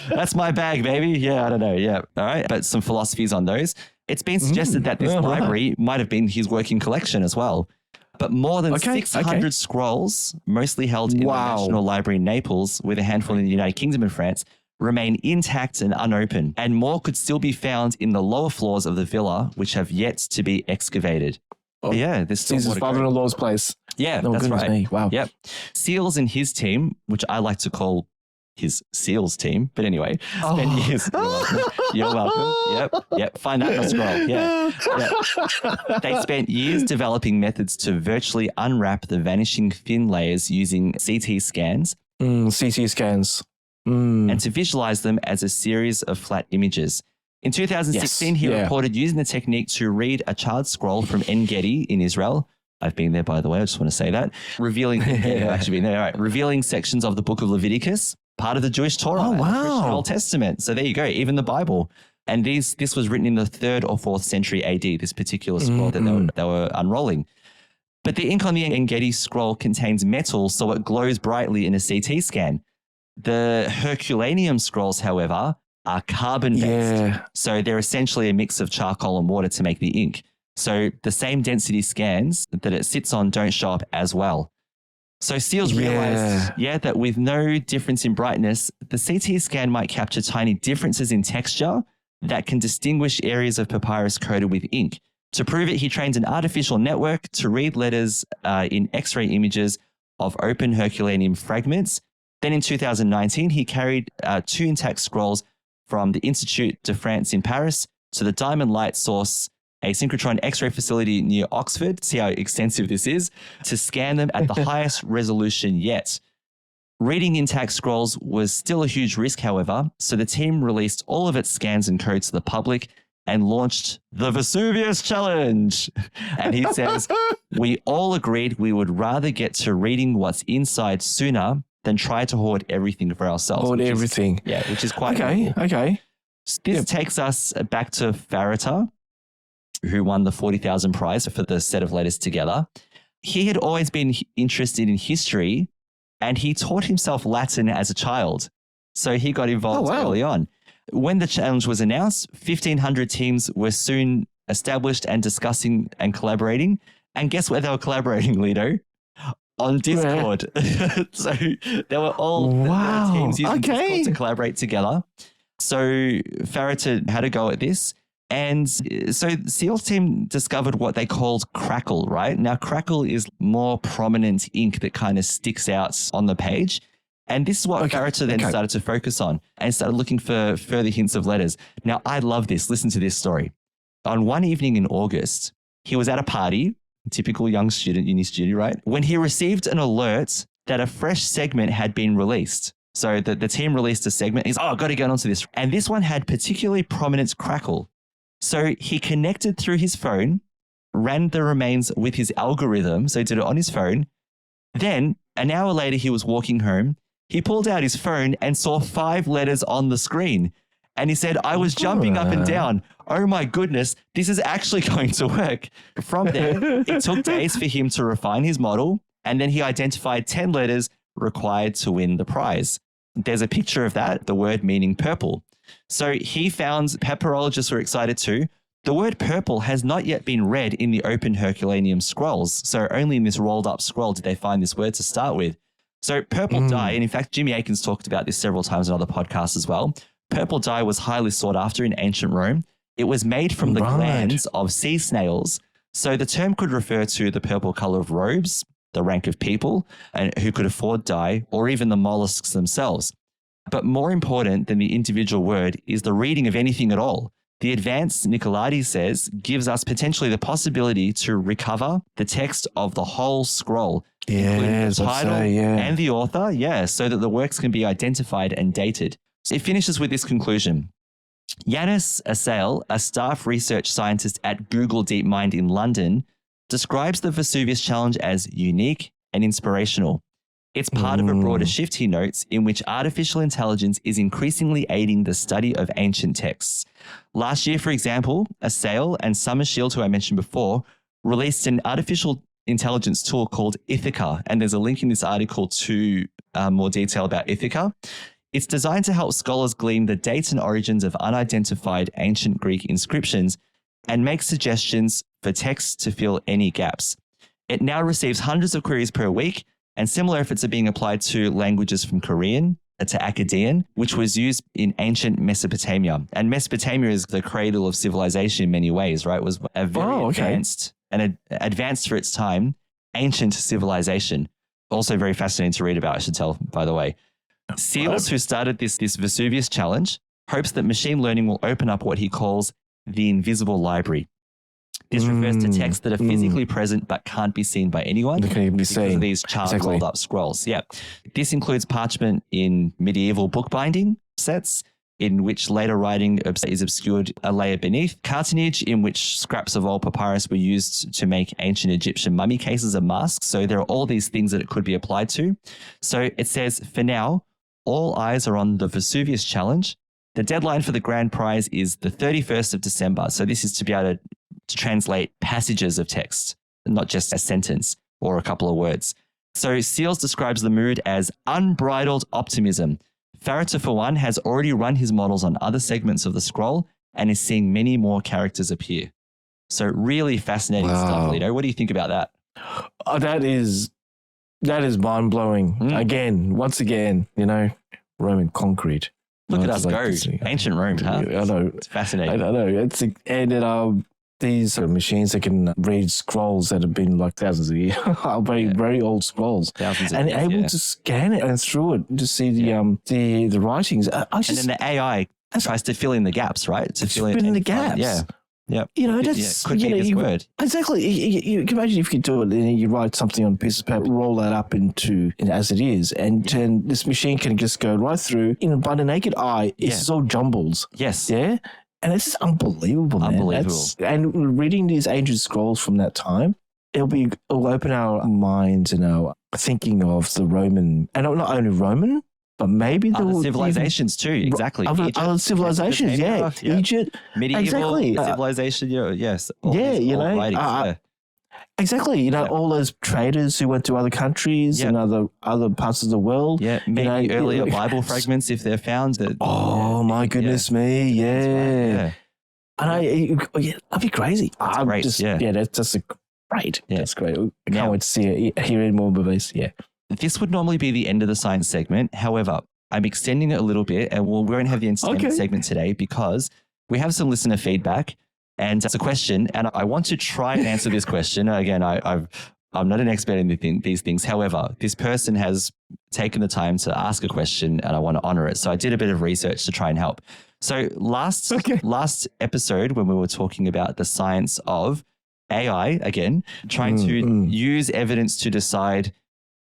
That's my bag, baby. Yeah, I don't know. Yeah. All right. But some philosophies on those. It's been suggested that this library might have been his working collection as well. But more than 600 scrolls, mostly held in the National Library in Naples, with a handful in the United Kingdom and France, remain intact and unopened. And more could still be found in the lower floors of the villa, which have yet to be excavated. Oh, yeah, there's still his father-in-law's place. Yeah, oh, that's right. Me. Wow. Yep. Seals and his team, which I like to call his SEALs team, but anyway, spent years. You're welcome. Yep. Find that in a scroll. Yeah. They spent years developing methods to virtually unwrap the vanishing thin layers using CT scans. CT scans. And to visualize them as a series of flat images. In 2016, he reported using the technique to read a charred scroll from En Gedi in Israel. I've been there, by the way. I just want to say that. Revealing, I've actually been there. All right. Revealing sections of the book of Leviticus, part of the Jewish Torah, and the Christian Old Testament. So there you go, even the Bible. And this was written in the 3rd or 4th century AD, this particular scroll that they were unrolling. But the ink on the En Gedi scroll contains metal, so it glows brightly in a CT scan. The Herculaneum scrolls, however, are carbon-based. So they're essentially a mix of charcoal and water to make the ink. So the same density scans that it sits on don't show up as well. So SEALs realized, that with no difference in brightness, the CT scan might capture tiny differences in texture that can distinguish areas of papyrus coated with ink. To prove it, he trained an artificial network to read letters in X-ray images of open Herculaneum fragments. Then in 2019, he carried 2 intact scrolls from the Institut de France in Paris to the Diamond Light Source, a synchrotron X-ray facility near Oxford, see how extensive this is, to scan them at the highest resolution yet. Reading intact scrolls was still a huge risk, however, so the team released all of its scans and codes to the public and launched the Vesuvius Challenge. And he says, we all agreed we would rather get to reading what's inside sooner than try to hoard everything for ourselves. Which is quite okay. This takes us back to Fariter, who won the 40,000 prize for the set of letters together. He had always been interested in history, and he taught himself Latin as a child. So he got involved early on. When the challenge was announced, 1,500 teams were soon established and discussing and collaborating. And guess where they were collaborating, Lino? On Discord. So they were all teams using Discord to collaborate together. So Fariter had a go at this. And so the SEALs team discovered what they called crackle, right? Now, crackle is more prominent ink that kind of sticks out on the page. And this is what Fariter then started to focus on and started looking for further hints of letters. Now, I love this. Listen to this story. On one evening in August, he was at a party, typical young student, uni student, right? When he received an alert that a fresh segment had been released. So the team released a segment. He's, I've got to get onto this. And this one had particularly prominent crackle. So he connected through his phone, ran the remains with his algorithm. So he did it on his phone. Then an hour later, he was walking home. He pulled out his phone and saw 5 letters on the screen. And he said, I was jumping up and down. Oh my goodness, this is actually going to work. From there, it took days for him to refine his model. And then he identified 10 letters required to win the prize. There's a picture of that, the word meaning purple. So he found, papyrologists were excited too, the word purple has not yet been read in the open Herculaneum scrolls. So only in this rolled up scroll did they find this word to start with. So purple dye, and in fact, Jimmy Akins talked about this several times in other podcasts as well. Purple dye was highly sought after in ancient Rome. It was made from the glands of sea snails. So the term could refer to the purple color of robes, the rank of people and who could afford dye, or even the mollusks themselves. But more important than the individual word is the reading of anything at all. The advanced Nicolaides says gives us potentially the possibility to recover the text of the whole scroll, including the title and the author, so that the works can be identified and dated. It finishes with this conclusion. Yanis Assail, a staff research scientist at Google DeepMind in London, describes the Vesuvius challenge as unique and inspirational. It's part of a broader shift, he notes, in which artificial intelligence is increasingly aiding the study of ancient texts. Last year, for example, Assail and Summershield, who I mentioned before, released an artificial intelligence tool called Ithaca, and there's a link in this article to more detail about Ithaca. It's designed to help scholars glean the dates and origins of unidentified ancient Greek inscriptions and make suggestions for texts to fill any gaps. It now receives hundreds of queries per week, and similar efforts are being applied to languages from Korean to Akkadian, which was used in ancient Mesopotamia. And Mesopotamia is the cradle of civilization in many ways, right? It was a very advanced and advanced for its time, ancient civilization. Also very fascinating to read about, I should tell, by the way. Seals, who started this Vesuvius challenge, hopes that machine learning will open up what he calls the invisible library. This refers to texts that are physically present but can't be seen by anyone because of these charred rolled up scrolls. Yeah. This includes parchment in medieval bookbinding sets, in which later writing is obscured a layer beneath, cartonnage, in which scraps of old papyrus were used to make ancient Egyptian mummy cases and masks. So there are all these things that it could be applied to. So it says, for now, all eyes are on the Vesuvius challenge. The deadline for the grand prize is the 31st of December. So this is to be able to translate passages of text, not just a sentence or a couple of words. So Seals describes the mood as unbridled optimism. Farritor, for one, has already run his models on other segments of the scroll and is seeing many more characters appear. So really fascinating stuff, Lino. What do you think about that? That is mind-blowing. Once again, Roman concrete. Look at us go. Ancient Rome, huh? I know. It's fascinating. I know. These sort of machines that can read scrolls that have been like thousands of years, very old scrolls, and able to scan it and through it to see the writings. And then the AI tries to fill in the gaps, right? To fill in the gaps. Yeah. That's could be this word. Exactly. You can imagine if you could do it and you write something on a piece of paper, roll that up into as it is, and this machine can just go right through. By the naked eye, it's just all jumbles. Yes. Yeah. And it's just unbelievable, man. And reading these ancient scrolls from that time, it'll open our minds and our thinking of the Roman, and not only Roman, but maybe the civilizations too. Exactly. Other civilizations, Egypt, medieval civilization. Yes. Exactly. All those traders who went to other countries and other parts of the world. Yeah. Maybe earlier Bible fragments if they're found. My goodness me. Yeah. And that'd be crazy. That's great. That's just great. Yeah. That's great. I can't wait to see it, hear any more movies. Yeah. This would normally be the end of the science segment. However, I'm extending it a little bit, and we won't have the entertainment segment today because we have some listener feedback. And it's a question, and I want to try and answer this question. Again, I'm not an expert in these things. However, this person has taken the time to ask a question, and I want to honor it. So I did a bit of research to try and help. So last episode, when we were talking about the science of AI, again, trying to use evidence to decide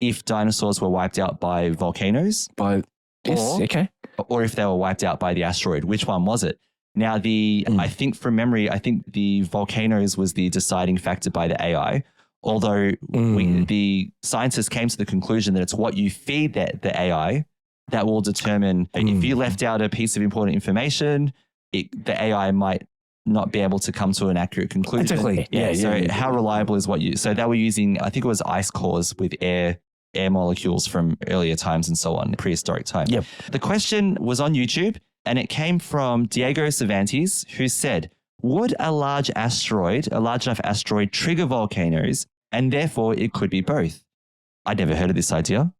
if dinosaurs were wiped out by volcanoes, or if they were wiped out by the asteroid, which one was it? Now, I think from memory, the volcanoes was the deciding factor by the AI, although the scientists came to the conclusion that it's what you feed the AI that will determine if you left out a piece of important information, the AI might not be able to come to an accurate conclusion. Exactly. How reliable is what you... So they were using, I think it was ice cores with air molecules from earlier times and so on, prehistoric time. Yep. The question was on YouTube, and it came from Diego Cervantes, who said, would a large enough asteroid trigger volcanoes, and therefore it could be both? I'd never heard of this idea,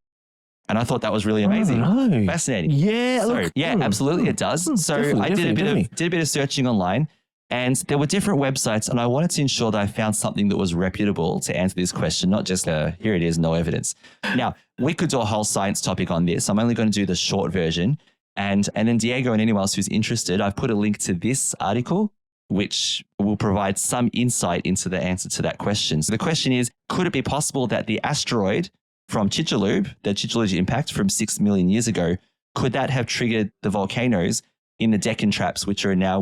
and I thought that was really amazing. Fascinating. Yeah. Absolutely it does. So I did a bit of searching online, and there were different websites, and I wanted to ensure that I found something that was reputable to answer this question, not just here it is, no evidence. Now, we could do a whole science topic on this. I'm only going to do the short version. And then Diego and anyone else who's interested, I've put a link to this article, which will provide some insight into the answer to that question. So the question is, could it be possible that the asteroid from Chicxulub, the Chicxulub impact from 6 million years ago, could that have triggered the volcanoes in the Deccan Traps, which we now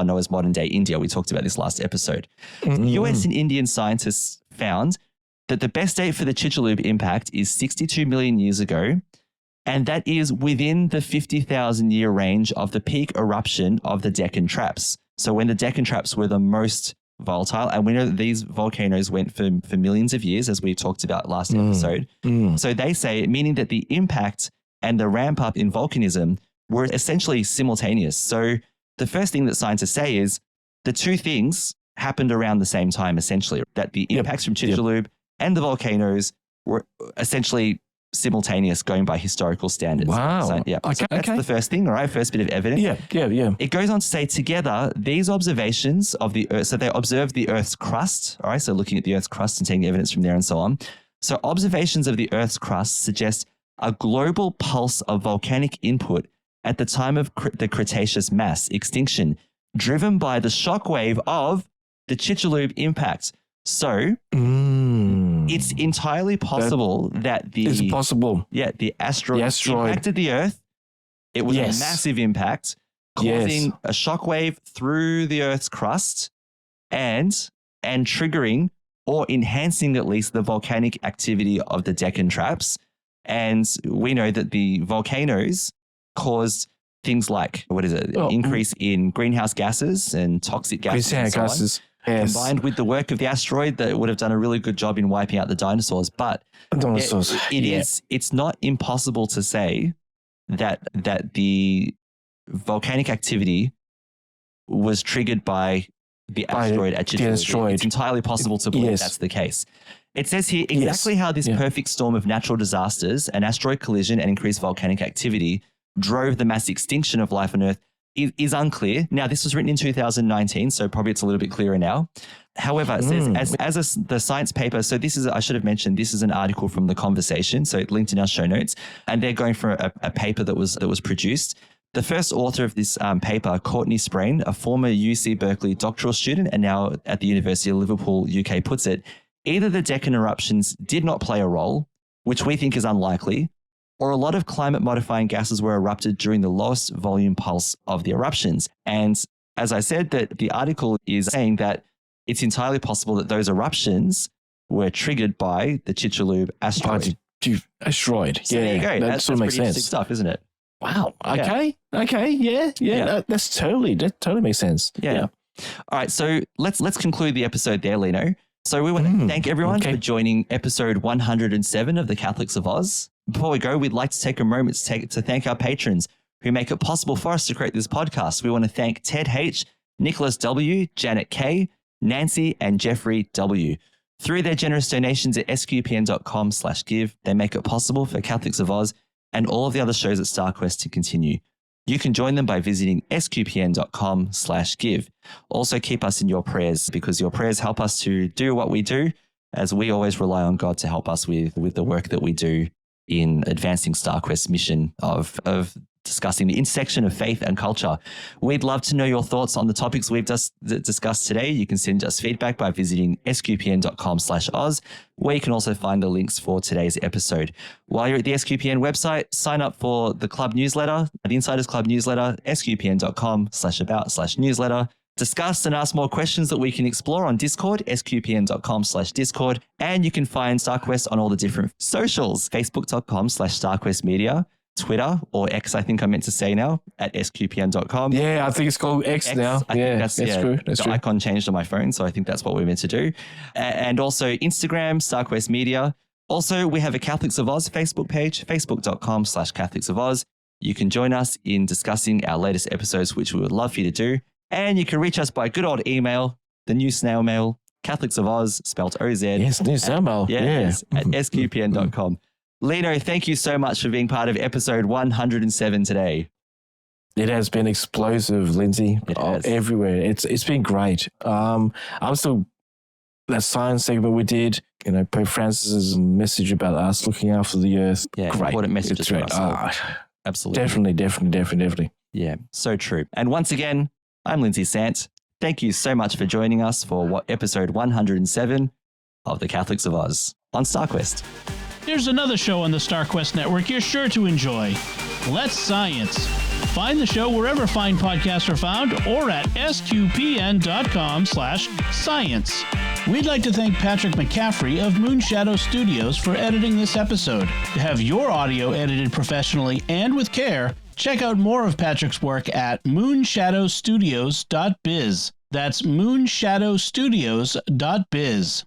know as modern day India? We talked about this last episode. US and Indian scientists found that the best date for the Chicxulub impact is 62 million years ago, and that is within the 50,000 year range of the peak eruption of the Deccan Traps. So when the Deccan Traps were the most volatile, and we know that these volcanoes went for millions of years, as we talked about last episode. So they say, meaning that the impact and the ramp up in volcanism were essentially simultaneous. So the first thing that scientists say is the two things happened around the same time, essentially, that the impacts from Chicxulub and the volcanoes were essentially simultaneous going by historical standards. Wow. So, so that's the first thing, all right? First bit of evidence. Yeah. It goes on to say together, these observations of the Earth, so they observed the Earth's crust, all right? So looking at the Earth's crust and taking evidence from there and so on. So observations of the Earth's crust suggest a global pulse of volcanic input at the time of the Cretaceous mass extinction, driven by the shockwave of the Chicxulub impact. So it's entirely possible that the asteroid impacted the Earth. It was a massive impact, causing a shockwave through the Earth's crust and triggering or enhancing at least the volcanic activity of the Deccan Traps. And we know that the volcanoes caused things like, increase in greenhouse gases and toxic gases. Combined with the work of the asteroid that would have done a really good job in wiping out the dinosaurs. But it's not impossible to say that the volcanic activity was triggered by the asteroid at Chicxulub. It's entirely possible to believe that's the case. It says here exactly how this perfect storm of natural disasters, an asteroid collision and increased volcanic activity drove the mass extinction of life on Earth is unclear. Now, this was written in 2019, so probably it's a little bit clearer now. However, it says, the science paper, so this is, I should have mentioned, this is an article from The Conversation, so it linked in our show notes, and they're going for a paper that was produced. The first author of this paper, Courtney Sprain, a former UC Berkeley doctoral student and now at the University of Liverpool, UK, puts it, either the Deccan eruptions did not play a role, which we think is unlikely, or a lot of climate-modifying gases were erupted during the lowest volume pulse of the eruptions. And as I said, that the article is saying that it's entirely possible that those eruptions were triggered by the Chicxulub asteroid. Asteroid. So there you go. That sort of makes sense. Stuff, isn't it? Wow. Okay. Yeah. That totally makes sense. Yeah. All right. So let's conclude the episode there, Lino. So we want to thank everyone for joining episode 107 of the Catholics of Oz. Before we go, we'd like to take a moment to thank our patrons who make it possible for us to create this podcast. We want to thank Ted H., Nicholas W., Janet K., Nancy, and Jeffrey W. Through their generous donations at sqpn.com/give, they make it possible for Catholics of Oz and all of the other shows at StarQuest to continue. You can join them by visiting sqpn.com/give. Also keep us in your prayers, because your prayers help us to do what we do, as we always rely on God to help us with the work that we do in advancing StarQuest's mission of discussing the intersection of faith and culture. We'd love to know your thoughts on the topics we've just discussed today. You can send us feedback by visiting sqpn.com/Oz, where you can also find the links for today's episode. While you're at the SQPN website, sign up for the club newsletter, the Insiders Club newsletter, sqpn.com/about/newsletter. Discuss and ask more questions that we can explore on Discord, sqpn.com/Discord. And you can find StarQuest on all the different socials, facebook.com/StarQuestMedia, Twitter, or X, I think I meant to say now, at sqpn.com. Yeah, I think it's called X now. That's true. That's the true. icon changed on my phone, so I think that's what we're meant to do. And also Instagram, StarQuest Media. Also, we have a Catholics of Oz Facebook page, facebook.com/Catholics of Oz. You can join us in discussing our latest episodes, which we would love for you to do. And you can reach us by good old email, the new snail mail, Catholics of Oz, spelled OZ. Yes, new snail mail. Yes, at sqpn.com. Lino, thank you so much for being part of episode 107 today. It has been explosive, Lindsay. Everywhere. It's been great. I'm still, that science segment we did, Pope Francis's message about us looking after the earth. Yeah, great. Important messages for us. Absolutely. Definitely. Yeah, so true. And once again, I'm Lindsay Sant. Thank you so much for joining us for episode 107 of The Catholics of Oz on StarQuest. Here's another show on the StarQuest Network you're sure to enjoy. Let's Science. Find the show wherever fine podcasts are found or at sqpn.com/science. We'd like to thank Patrick McCaffrey of Moonshadow Studios for editing this episode. To have your audio edited professionally and with care, check out more of Patrick's work at moonshadowstudios.biz. That's moonshadowstudios.biz.